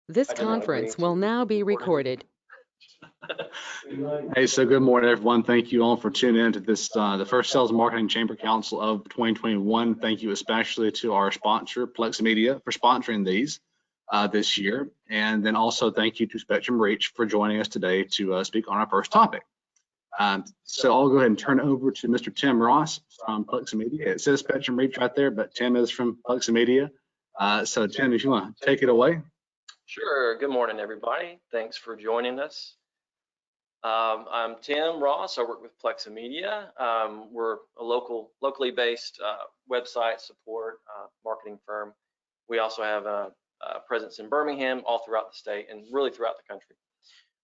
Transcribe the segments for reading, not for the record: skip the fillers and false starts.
This I did not agree conference will to now be recorded. recorded. Hey, so good morning, everyone. Thank you all for tuning in to this, the first Sales and Marketing Chamber Council of 2021. Thank you especially to our sponsor, Plex Media, for sponsoring these this year. And then also thank you to Spectrum Reach for joining us today to speak on our first topic. So I'll go ahead and turn it over to Mr. Tim Ross from Plex Media. It says Spectrum Reach right there, but Tim is from Plex Media. So Tim, if you want to take it away. Sure. Good morning, everybody. Thanks for joining us. I'm Tim Ross. I work with Plex Media. We're a locally based website support marketing firm. We also have a presence in Birmingham, all throughout the state, and really throughout the country.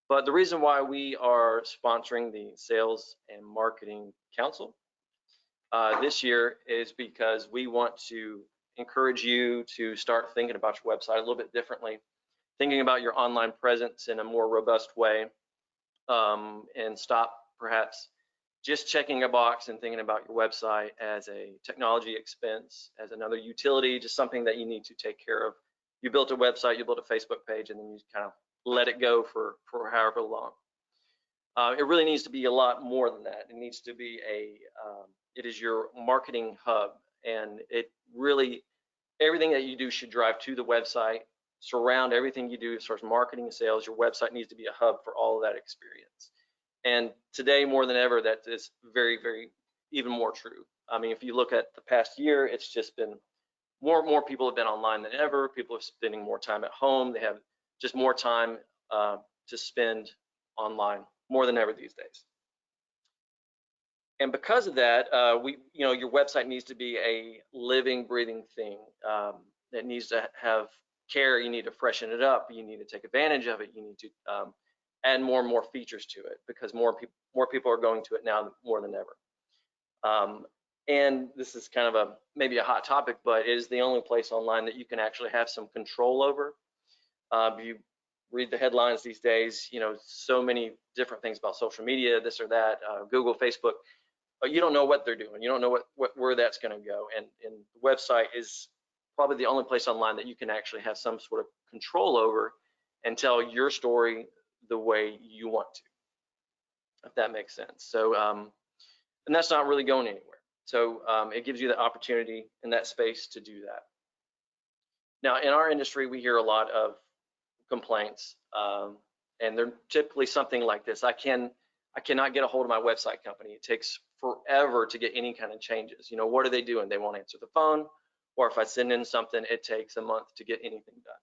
But the reason why we are sponsoring the Sales and Marketing Council this year is because we want to encourage you to start thinking about your website a little bit differently, thinking about your online presence in a more robust way, and stop perhaps just checking a box and thinking about your website as a technology expense, as another utility, just something that you need to take care of. You built a website, you built a Facebook page, and then you kind of let it go for however long. It really needs to be a lot more than that. It needs to be it is your marketing hub, and it really, everything that you do should drive to the website, surround everything you do as far as marketing and sales. Your website needs to be a hub for all of that experience. And today, more than ever, that is very, very, even more true. I mean, if you look at the past year, it's just been more people have been online than ever. People are spending more time at home. They have just more time to spend online, more than ever these days. And because of that, your website needs to be a living, breathing thing. It needs to have care. You need to freshen it up. You need to take advantage of it. You need to add more and more features to it, because more people are going to it now more than ever. And this is kind of maybe a hot topic, but it is the only place online that you can actually have some control over. You read the headlines these days, so many different things about social media, this or that, Google, Facebook, but you don't know what they're doing. You don't know where that's going to go. And the website is probably the only place online that you can actually have some sort of control over and tell your story the way you want to, if that makes sense. So, and that's not really going anywhere. So it gives you the opportunity in that space to do that. Now, in our industry, we hear a lot of complaints, and they're typically something like this. I cannot get a hold of my website company. It takes forever to get any kind of changes. What are they doing? They won't answer the phone. Or if I send in something, it takes a month to get anything done.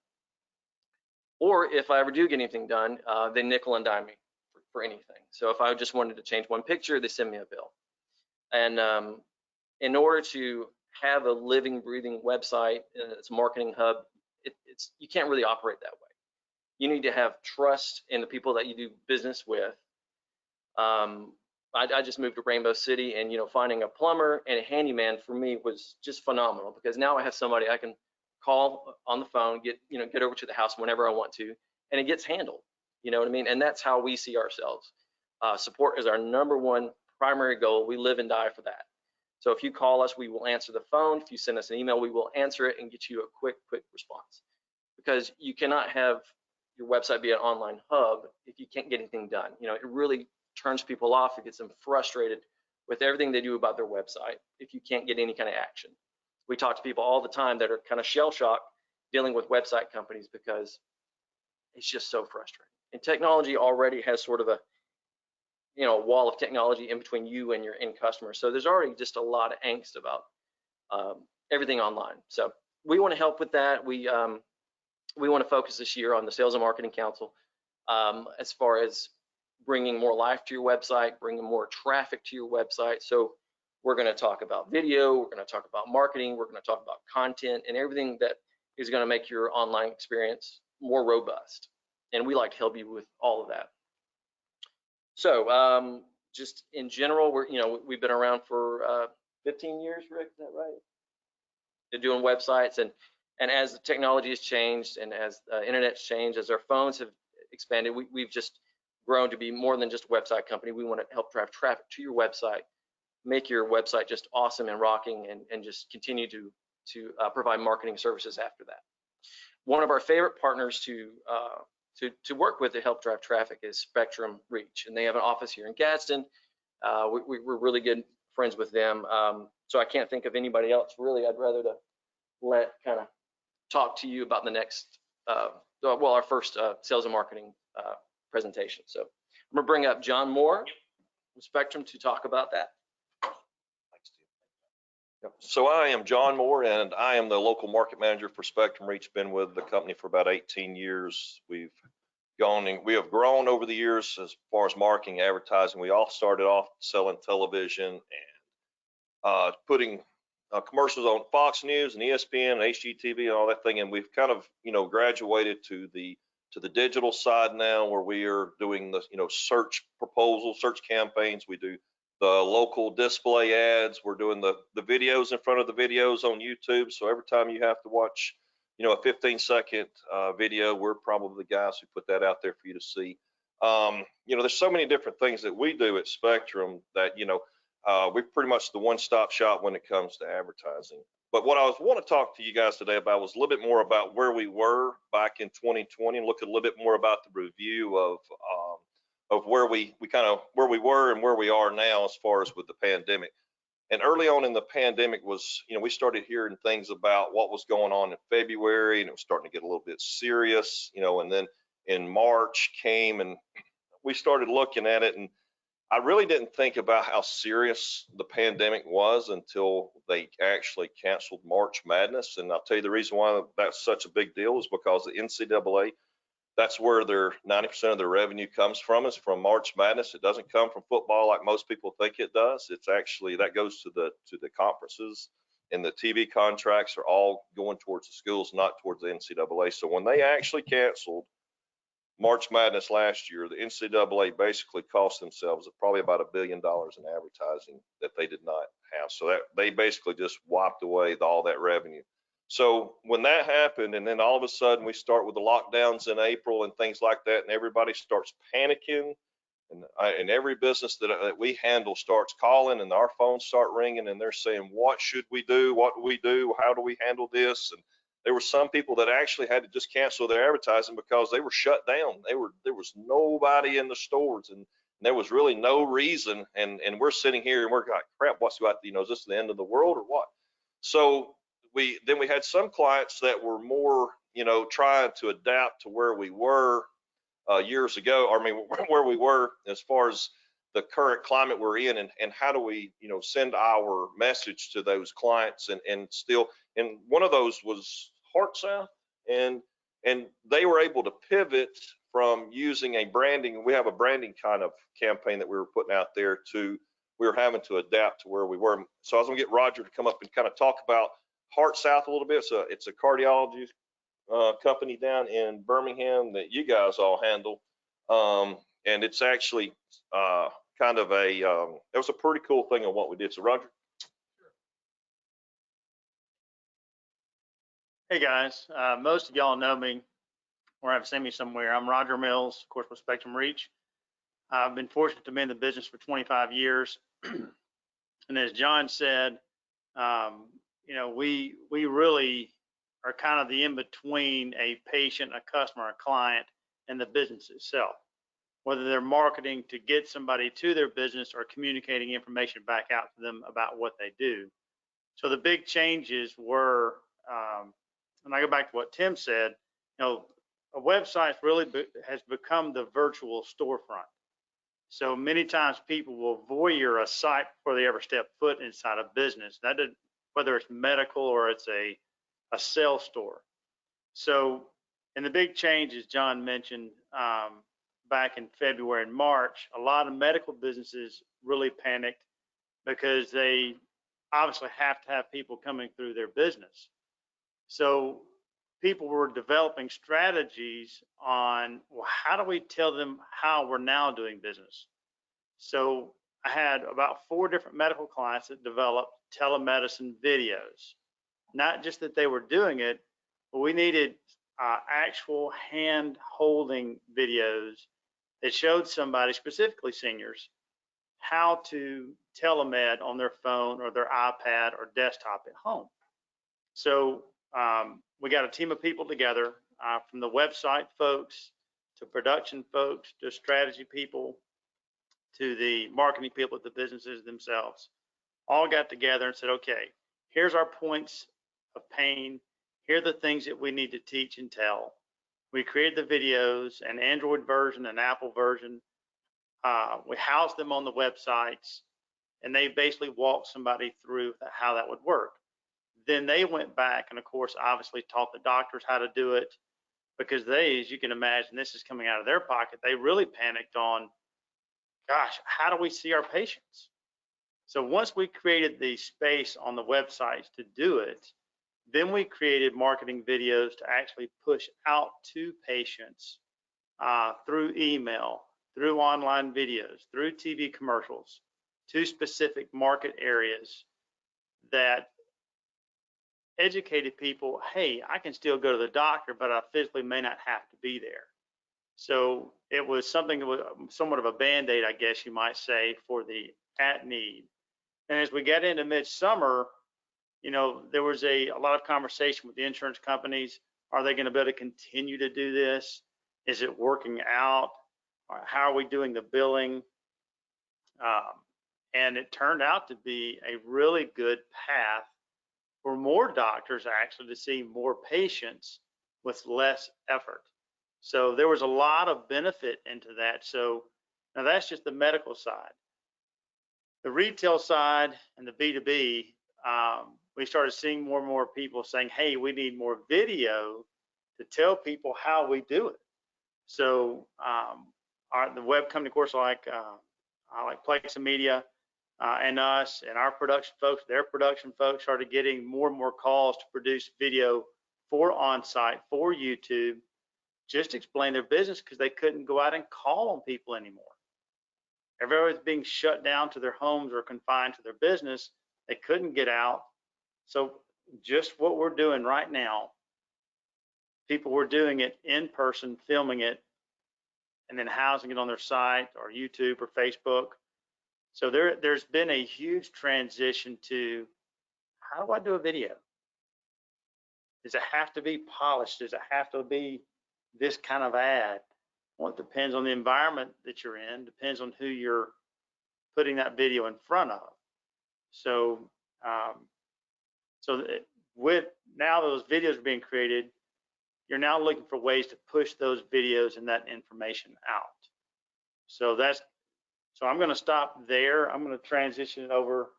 Or if I ever do get anything done, they nickel and dime me for anything. So if I just wanted to change one picture, they send me a bill. And in order to have a living, breathing website, it's a marketing hub, you can't really operate that way. You need to have trust in the people that you do business with. I just moved to Rainbow City, and finding a plumber and a handyman for me was just phenomenal, because now I have somebody I can call on the phone, get over to the house whenever I want to, and it gets handled. You know what I mean? And that's how we see ourselves. Support is our #1 primary goal. We live and die for that. So if you call us, we will answer the phone. If you send us an email, we will answer it and get you a quick response, because you cannot have your website be an online hub if you can't get anything done. It really turns people off. It gets them frustrated with everything they do about their website if you can't get any kind of action. We talk to people all the time that are kind of shell-shocked dealing with website companies, because it's just so frustrating. And technology already has sort of a wall of technology in between you and your end customer. So there's already just a lot of angst about everything online. So we want to help with that. We want to focus this year on the Sales and Marketing Council as far as bringing more life to your website, bringing more traffic to your website. So we're going to talk about video, we're going to talk about marketing, we're going to talk about content, and everything that is going to make your online experience more robust. And we like to help you with all of that. So just in general, we've been around for 15 years, Rick, is that right? They're doing websites, and as the technology has changed, and as the internet's changed, as our phones have expanded, we've just grown to be more than just a website company. We want to help drive traffic to your website, make your website just awesome and rocking, and just continue to provide marketing services after that. one of our favorite partners to work with to help drive traffic is Spectrum Reach, and they have an office here in Gadsden. We're really good friends with them, so I can't think of anybody else really. I'd rather to let kind of talk to you about the next, our first sales and marketing presentation. So I'm gonna bring up John Moore from Spectrum to talk about that. So I am John Moore, and I am the local market manager for Spectrum Reach. Been with the company for about 18 years. We have grown over the years as far as marketing, advertising. We all started off selling television and putting commercials on Fox News and ESPN and HGTV and all that thing. And we've kind of, graduated to the digital side now, where we are doing the, search proposals, search campaigns. We do the local display ads. We're doing the videos in front of the videos on YouTube. So every time you have to watch, a 15-second video, we're probably the guys who put that out there for you to see. There's so many different things that we do at Spectrum that, we're pretty much the one-stop shop when it comes to advertising. But what I want to talk to you guys today about was a little bit more about where we were back in 2020, and look a little bit more about the review of where we were and where we are now as far as with the pandemic. And early on in the pandemic was, we started hearing things about what was going on in February, and it was starting to get a little bit serious, and then in March came and we started looking at it, and I really didn't think about how serious the pandemic was until they actually canceled March Madness. And I'll tell you the reason why that's such a big deal is because the NCAA, that's where their 90% of their revenue comes from, is from March Madness. It doesn't come from football like most people think it does. It's actually, that goes to the conferences, and the TV contracts are all going towards the schools, not towards the NCAA. So when they actually canceled March Madness last year, the NCAA basically cost themselves probably about $1 billion in advertising that they did not have. So that they basically just wiped away all that revenue. So when that happened, and then all of a sudden we start with the lockdowns in April and things like that, and everybody starts panicking, and every business that we handle starts calling, and our phones start ringing, and they're saying, what should we do? What do we do? How do we handle this? And there were some people that actually had to just cancel their advertising because they were shut down. There was nobody in the stores, and there was really no reason. And we're sitting here and we're like, crap, what's about, is this the end of the world or what? So we had some clients that were more, trying to adapt to where we were years ago. Where we were as far as the current climate we're in, and how do we, send our message to those clients and still. And one of those was Heart South, and they were able to pivot from using a branding. We have a branding kind of campaign that we were putting out there we were having to adapt to where we were. So I was gonna get Roger to come up and kind of talk about Heart South a little bit. So it's a cardiology company down in Birmingham that you guys all handle. And it's actually kind of it was a pretty cool thing on what we did. So Roger. Hey guys, most of y'all know me or have seen me somewhere. I'm Roger Mills, of course, with Spectrum Reach. I've been fortunate to be in the business for 25 years. And as John said, we really are kind of the in-between a patient, a customer, a client, and the business itself, whether they're marketing to get somebody to their business or communicating information back out to them about what they do. So the big changes were, and I go back to what Tim said, a website really has become the virtual storefront. So many times people will voyeur a site before they ever step foot inside a business. Whether it's medical or it's a sales store. So, and the big change, as John mentioned, back in February and March, a lot of medical businesses really panicked because they obviously have to have people coming through their business. So people were developing strategies on, well, how do we tell them how we're now doing business? So I had about 4 different medical clients that developed telemedicine videos. Not just that they were doing it, but we needed actual hand holding videos that showed somebody, specifically seniors, how to telemed on their phone or their iPad or desktop at home. So we got a team of people together, from the website folks to production folks to strategy people to the marketing people at the businesses themselves, all got together and said, okay, here's our points of pain. Here are the things that we need to teach and tell. We created the videos, an Android version, an Apple version. We housed them on the websites, and they basically walked somebody through how that would work. Then they went back and, of course, obviously taught the doctors how to do it, because they, as you can imagine, this is coming out of their pocket. They really panicked on, gosh, how do we see our patients? So once we created the space on the websites to do it, then we created marketing videos to actually push out to patients through email, through online videos, through TV commercials, to specific market areas that educated people, hey, I can still go to the doctor, but I physically may not have to be there. So it was something that was somewhat of a Band-Aid, I guess you might say, for the at need. And as we get into midsummer, you know, there was a lot of conversation with the insurance companies. Are they going to be able to continue to do this? Is it working out? How are we doing the billing? And it turned out to be a really good path for more doctors actually to see more patients with less effort. So there was a lot of benefit into that. So now that's just the medical side. The retail side and the B2B, we started seeing more and more people saying, hey, we need more video to tell people how we do it. So the web company, of course, like Plexa Media and us and our production folks, their production folks started getting more and more calls to produce video for on-site, for YouTube, just to explain their business, because they couldn't go out and call on people anymore. Everybody was being shut down to their homes or confined to their business. They couldn't get out. So just what we're doing right now, people were doing it in person, filming it, and then housing it on their site or YouTube or Facebook. So there's been a huge transition to, how do I do a video? Does it have to be polished? Does it have to be this kind of ad? Well, it depends on the environment that you're in, depends on who you're putting that video in front of. So, with now those videos are being created, you're now looking for ways to push those videos and that information out. So I'm going to stop there. I'm going to transition it over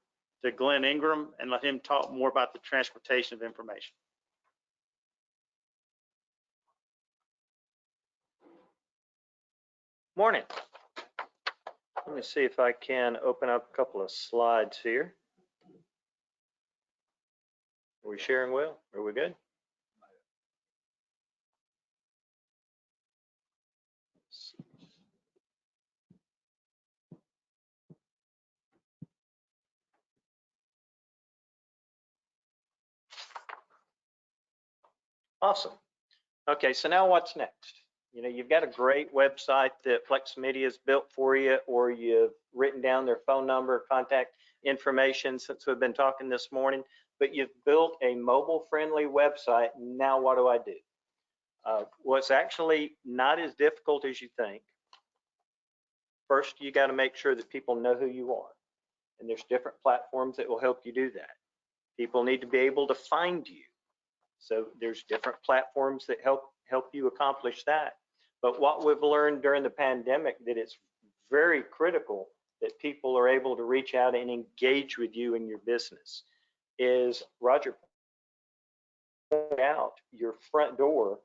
to Glenn Ingram and let him talk more about the transportation of information. Morning. Let me see if I can open up a couple of slides here. Are we sharing well? Are we good? Awesome. Okay, so now what's next? You know, you've got a great website that Plexa Media has built for you, or you've written down their phone number, contact information since we've been talking this morning, but you've built a mobile-friendly website. Now what do I do? Well, it's actually not as difficult as you think. First, you got to make sure that people know who you are, and there's different platforms that will help you do that. People need to be able to find you. So there's different platforms that help you accomplish that. But what we've learned during the pandemic, that it's very critical that people are able to reach out and engage with you in your business. Is Roger pointed out, your front door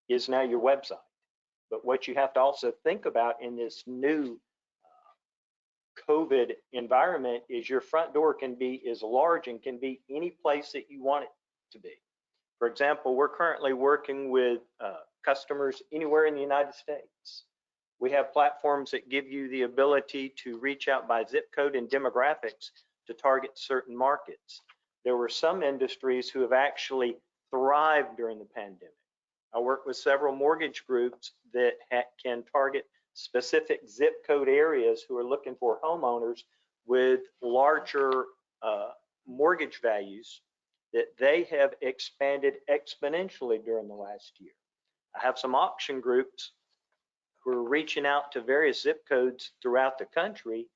is now your website. But what you have to also think about in this new COVID environment is your front door can be as large and can be any place that you want it to be. For example, we're currently working with customers anywhere in the United States. We have platforms that give you the ability to reach out by zip code and demographics to target certain markets. There were some industries who have actually thrived during the pandemic. I work with several mortgage groups that can target specific zip code areas who are looking for homeowners with larger mortgage values that they have expanded exponentially during the last year. I have some auction groups who are reaching out to various zip codes throughout the country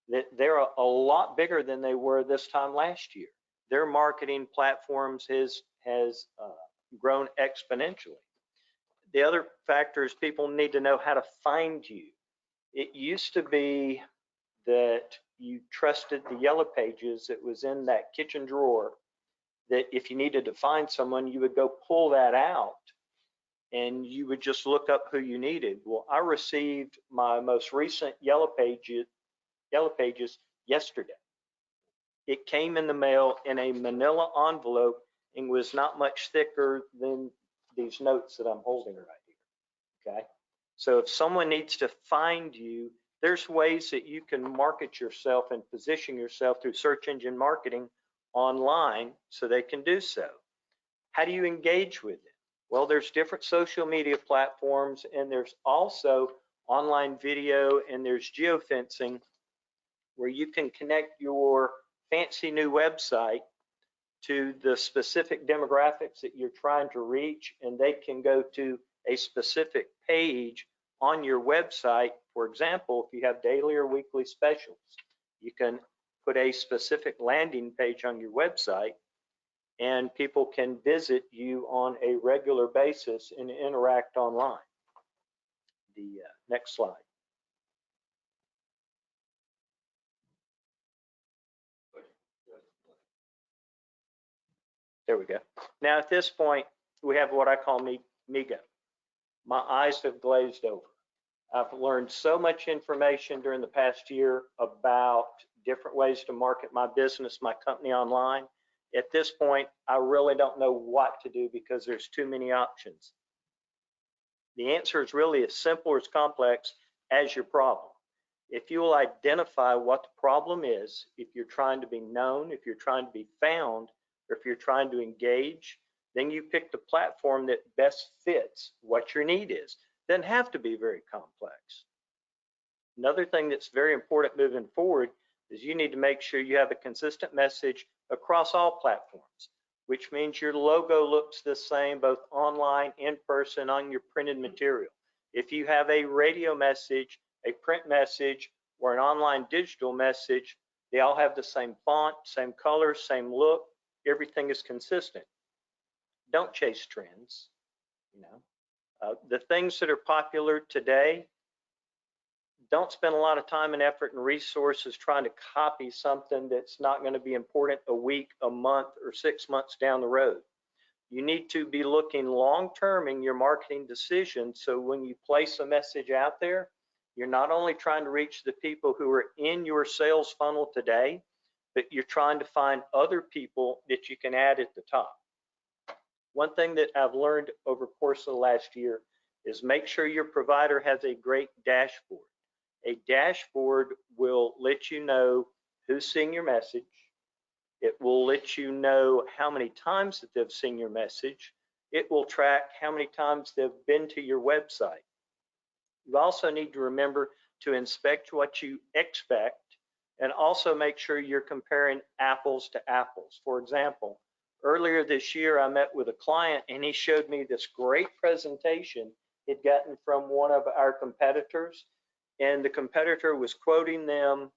that they're a lot bigger than they were this time last year. Their marketing platforms has grown exponentially. The other factor is people need to know how to find you. It used to be that you trusted the yellow pages that was in that kitchen drawer, that if you needed to find someone, you would go pull that out and you would just look up who you needed. Well, I received my most recent yellow pages yesterday. It came in the mail in a manila envelope and was not much thicker than these notes that I'm holding right here, okay? So if someone needs to find you, there's ways that you can market yourself and position yourself through search engine marketing online so they can do so. How do you engage with it? Well, there's different social media platforms, and there's also online video, and there's geofencing where you can connect your fancy new website to the specific demographics that you're trying to reach, and they can go to a specific page on your website. For example, if you have daily or weekly specials, you can put a specific landing page on your website and people can visit you on a regular basis and interact online. The next slide. There we go. Now at this point, we have what I call MeGo. My eyes have glazed over. I've learned so much information during the past year about different ways to market my business, my company online. At this point, I really don't know what to do because there's too many options. The answer is really as simple or as complex as your problem. If you will identify what the problem is, if you're trying to be known, if you're trying to be found, or if you're trying to engage, then you pick the platform that best fits what your need is. Doesn't have to be very complex. Another thing that's very important moving forward is you need to make sure you have a consistent message across all platforms, which means your logo looks the same both online, in person, on your printed material. If you have a radio message, a print message, or an online digital message, they all have the same font, same color, same look. Everything is consistent. Don't chase trends. You know, the things that are popular today, don't spend a lot of time and effort and resources trying to copy something that's not going to be important a week, a month, or 6 months down the road. You need to be looking long-term in your marketing decisions, so when you place a message out there, you're not only trying to reach the people who are in your sales funnel today, but you're trying to find other people that you can add at the top. One thing that I've learned over the course of the last year is make sure your provider has a great dashboard. A dashboard will let you know who's seeing your message. It will let you know how many times that they've seen your message. It will track how many times they've been to your website. You also need to remember to inspect what you expect and also make sure you're comparing apples to apples. For example, earlier this year, I met with a client and he showed me this great presentation he'd gotten from one of our competitors, and the competitor was quoting them,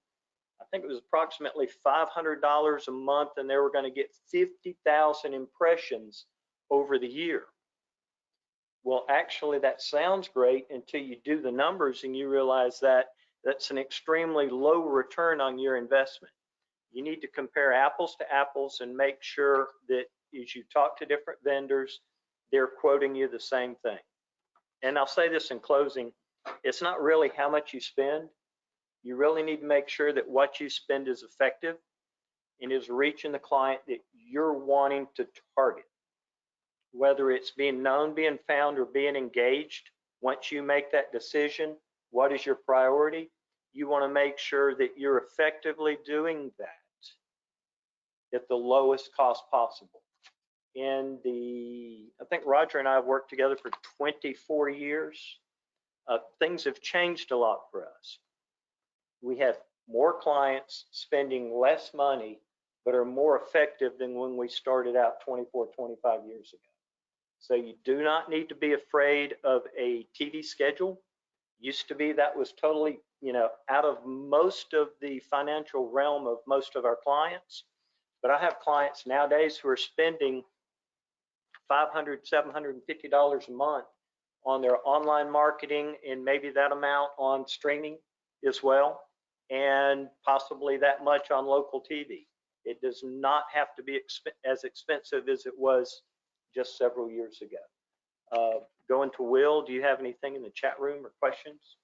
I think it was approximately $500 a month, and they were going to get 50,000 impressions over the year. Well, actually, that sounds great until you do the numbers and you realize that that's an extremely low return on your investment. You need to compare apples to apples and make sure that as you talk to different vendors, they're quoting you the same thing. And I'll say this in closing, it's not really how much you spend. You really need to make sure that what you spend is effective and is reaching the client that you're wanting to target. Whether it's being known, being found, or being engaged, once you make that decision, what is your priority? You want to make sure that you're effectively doing that at the lowest cost possible. I think Roger and I have worked together for 24 years. Things have changed a lot for us. We have more clients spending less money but are more effective than when we started out 24, 25 years ago. So you do not need to be afraid of a TV schedule. Used to be that was totally, out of most of the financial realm of most of our clients. But I have clients nowadays who are spending $500, $750 a month on their online marketing, and maybe that amount on streaming as well, and possibly that much on local TV. It does not have to be as expensive as it was just several years ago. Going to Will, do you have anything in the chat room or questions?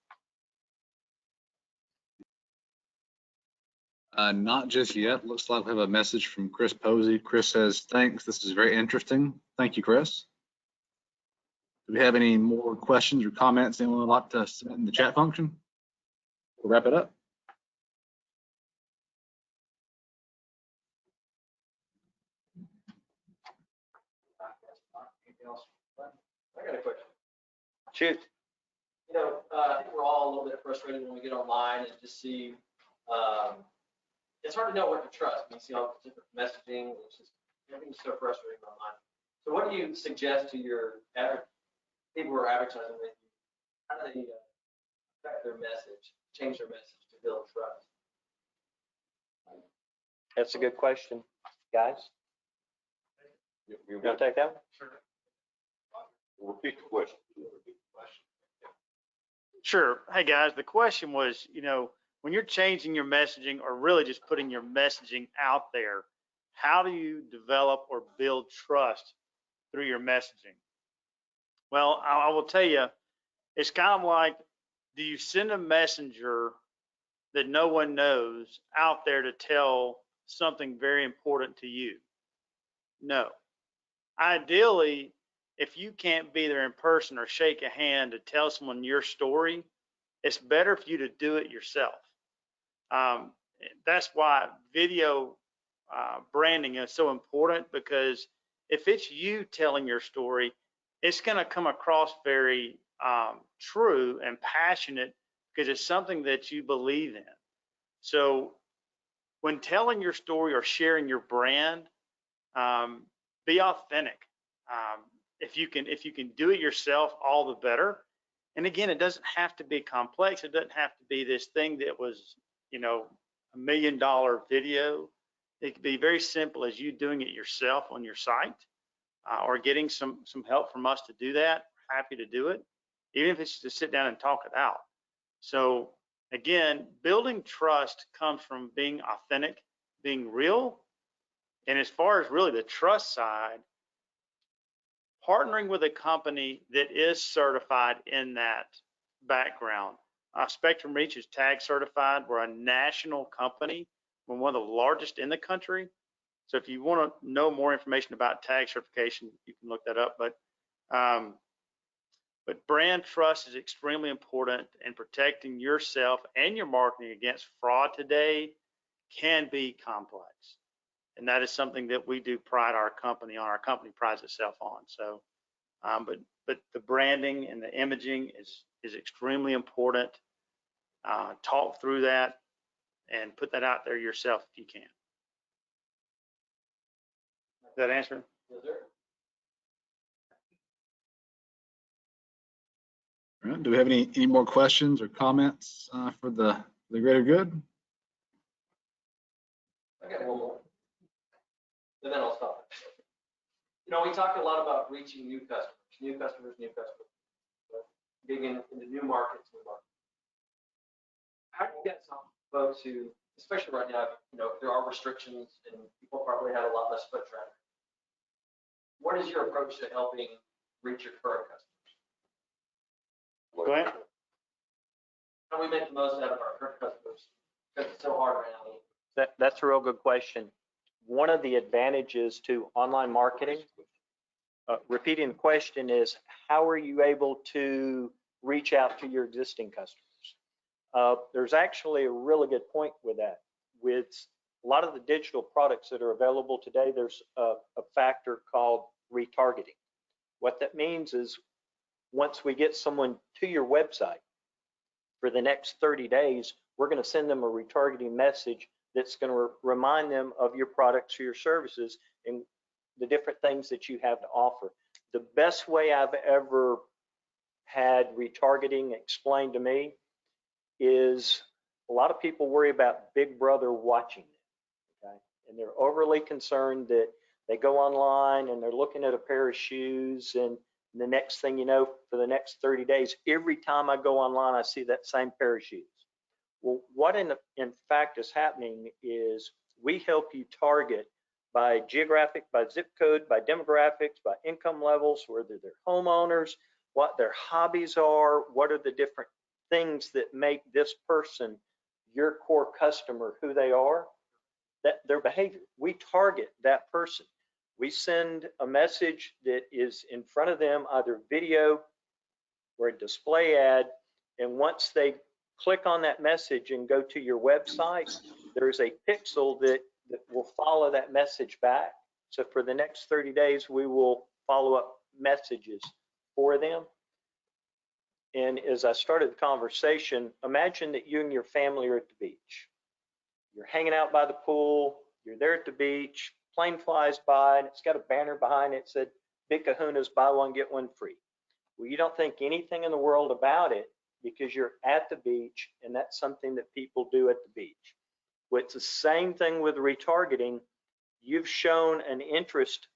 Not just yet. Looks like we have a message from Chris Posey. Chris says, thanks. This is very interesting. Thank you, Chris. Do we have any more questions or comments anyone would like to submit in the chat function? We'll wrap it up. I got a question. Shoot. I think we're all a little bit frustrated when we get online and just see, it's hard to know what to trust. You see all the different messaging, it's just, everything's so frustrating online. So what do you suggest to your people who are advertising with you? How do they affect their message, change their message to build trust? That's a good question, guys. You want to take that one? Sure. Repeat the question. Sure. Hey, guys, the question was, when you're changing your messaging or really just putting your messaging out there, how do you develop or build trust through your messaging? Well, I will tell you, it's kind of like, do you send a messenger that no one knows out there to tell something very important to you? No. Ideally, if you can't be there in person or shake a hand to tell someone your story, it's better for you to do it yourself. That's why video branding is so important, because if it's you telling your story, it's going to come across very true and passionate, because it's something that you believe in. So when telling your story or sharing your brand, be authentic. If you can do it yourself, all the better. And again, it doesn't have to be complex. It doesn't have to be this thing that was, $1 million video. It could be very simple as you doing it yourself on your site, or getting some help from us to do that. Happy to do it, even if it's to sit down and talk it out. So again, building trust comes from being authentic, being real. And as far as really the trust side, partnering with a company that is certified in that background. Spectrum Reach is tag certified. We're a national company. We're one of the largest in the country. So if you want to know more information about tag certification, you can look that up. But brand trust is extremely important, and protecting yourself and your marketing against fraud today can be complex. And that is something that we do pride our company on. Our company prides itself on. So, but the branding and the imaging is extremely important. Talk through that and put that out there yourself if you can. Does that answer? Yes, sir. All right. Do we have any more questions or comments for the greater good? I got one more, and then I'll stop. We talked a lot about reaching new customers, digging into new markets. How do you get some folks who, especially right now, there are restrictions and people probably have a lot less foot traffic? What is your approach to helping reach your current customers? Go ahead. How do we make the most out of our current customers? Because it's so hard right now. That's a real good question. One of the advantages to online marketing, repeating the question, is how are you able to reach out to your existing customers? There's actually a really good point with that. With a lot of the digital products that are available today, there's a factor called retargeting. What that means is, once we get someone to your website, for the next 30 days, we're going to send them a retargeting message that's going to remind them of your products or your services and the different things that you have to offer. The best way I've ever had retargeting explained to me is a lot of people worry about Big Brother watching them, okay? And they're overly concerned that they go online and they're looking at a pair of shoes, and the next thing you know, for the next 30 days, every time I go online, I see that same pair of shoes. Well, what in fact is happening is we help you target by geographic, by zip code, by demographics, by income levels, whether they're homeowners, what their hobbies are, what are the different things that make this person your core customer, who they are, that their behavior. We target that person. We send a message that is in front of them, either video or a display ad, and once they click on that message and go to your website, there's a pixel that will follow that message back. So for the next 30 days, we will follow up messages for them. And as I started the conversation, imagine that you and your family are at the beach. You're hanging out by the pool, you're there at the beach, plane flies by, and it's got a banner behind it that said, Big Kahuna's buy one, get one free. Well, you don't think anything in the world about it because you're at the beach, and that's something that people do at the beach. Well, it's the same thing with retargeting. You've shown an interest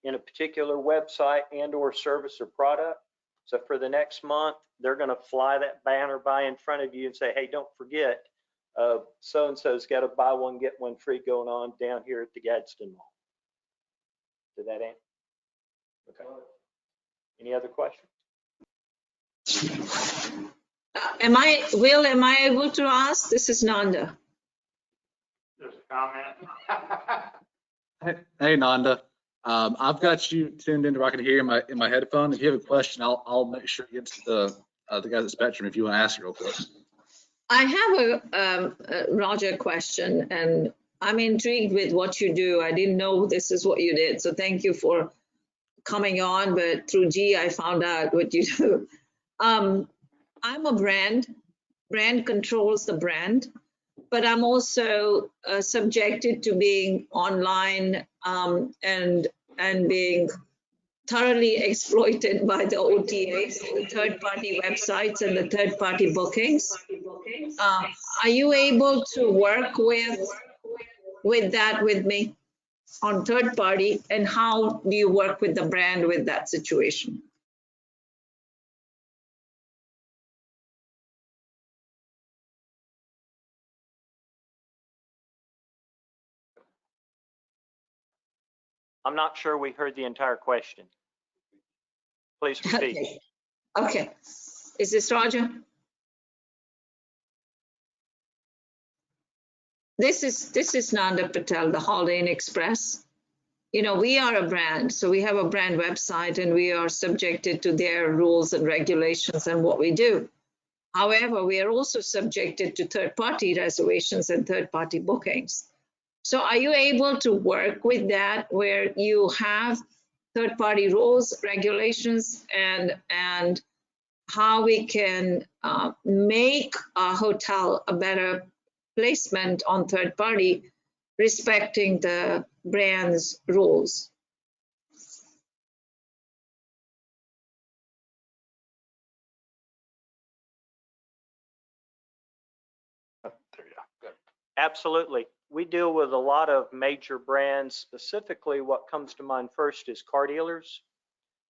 in a particular website and or service or product. So for the next month, they're going to fly that banner by in front of you and say, hey, don't forget, so-and-so's got a buy one, get one free going on down here at the Gadsden Mall. Did that answer? Okay. Any other questions? Am I able to ask? This is Nanda. There's a comment. Hey, Nanda. I've got you tuned into where I can hear you in my headphone. If you have a question, I'll make sure it gets to the guys at Spectrum if you want to ask it real quick. I have a Roger question, and I'm intrigued with what you do. I didn't know this is what you did, so thank you for coming on, but through G, I found out what you do. I'm a brand controls the brand, but I'm also subjected to being online and being thoroughly exploited by the OTAs, the third-party websites and the third-party bookings. Are you able to work with that with me on third party, and how do you work with the brand with that situation? I'm not sure we heard the entire question. Please repeat. Okay. Is this Roger? This is Nanda Patel, the Holiday Inn Express. You know, we are a brand, so we have a brand website and we are subjected to their rules and regulations and what we do. However, we are also subjected to third-party reservations and third-party bookings. So are you able to work with that where you have third-party rules, regulations, and how we can make a hotel a better placement on third party, respecting the brand's rules? Absolutely. We deal with a lot of major brands. Specifically, what comes to mind first is car dealers,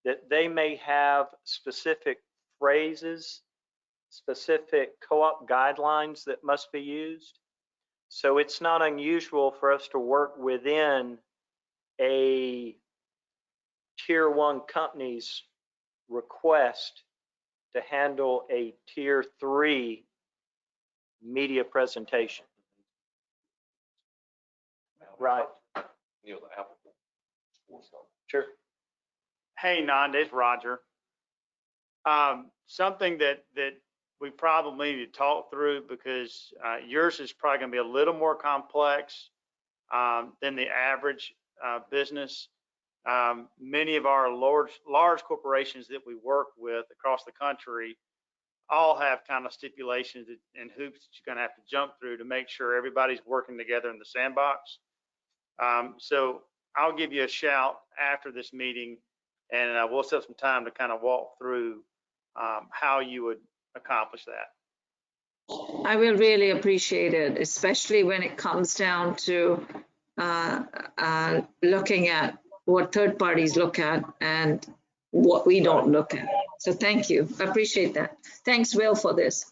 that they may have specific phrases, specific co-op guidelines that must be used. So it's not unusual for us to work within a tier 1 company's request to handle a tier 3 media presentation. Right. You know, the Apple. Sure. Hey, Nanda, it's Roger. Something that we probably need to talk through, because yours is probably going to be a little more complex than the average business. Many of our large corporations that we work with across the country all have kind of stipulations and hoops that you're going to have to jump through to make sure everybody's working together in the sandbox. So I'll give you a shout after this meeting, and we'll set some time to kind of walk through how you would accomplish that. I will really appreciate it, especially when it comes down to looking at what third parties look at and what we don't look at. So thank you. I appreciate that. Thanks, Will, for this.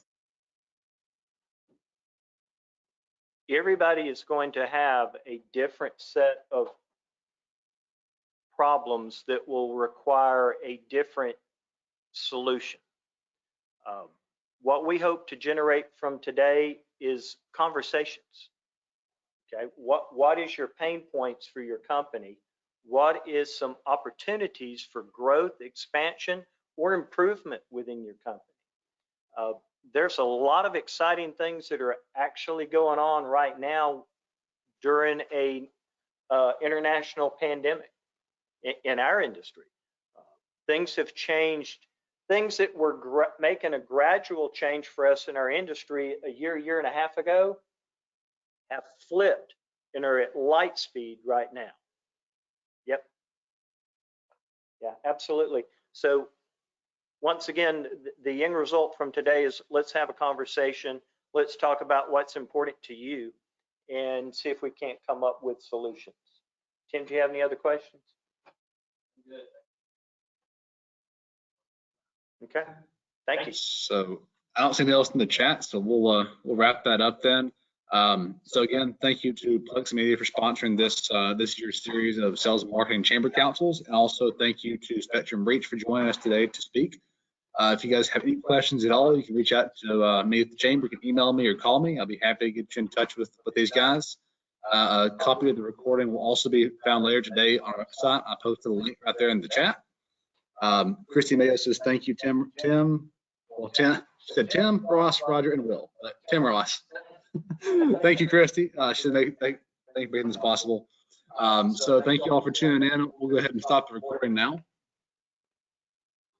Everybody is going to have a different set of problems that will require a different solution. What we hope to generate from today is conversations. Okay, what is your pain points for your company? What is some opportunities for growth, expansion, or improvement within your company? There's a lot of exciting things that are actually going on right now during a international pandemic in our industry. Things have changed. Things that were making a gradual change for us in our industry a year and a half ago have flipped and are at light speed right now. Yep. Yeah, absolutely. So once again, the end result from today is let's have a conversation. Let's talk about what's important to you and see if we can't come up with solutions. Tim, do you have any other questions? Okay, thank you. So I don't see anything else in the chat, so we'll wrap that up then. So again, thank you to Plex Media for sponsoring this year's series of Sales and Marketing Chamber Councils, and also thank you to Spectrum Reach for joining us today to speak. If you guys have any questions at all, you can reach out to me at the chamber. You can email me or call me. I'll be happy to get you in touch with these guys. A copy of the recording will also be found later today on our website. I posted a link right there in the chat. Christy Mayo says, thank you, Tim. She said Tim, Ross, Roger, and Will. But Tim Ross. Thank you, Christy. Thank you for making this possible. So thank you all for tuning in. We'll go ahead and stop the recording now.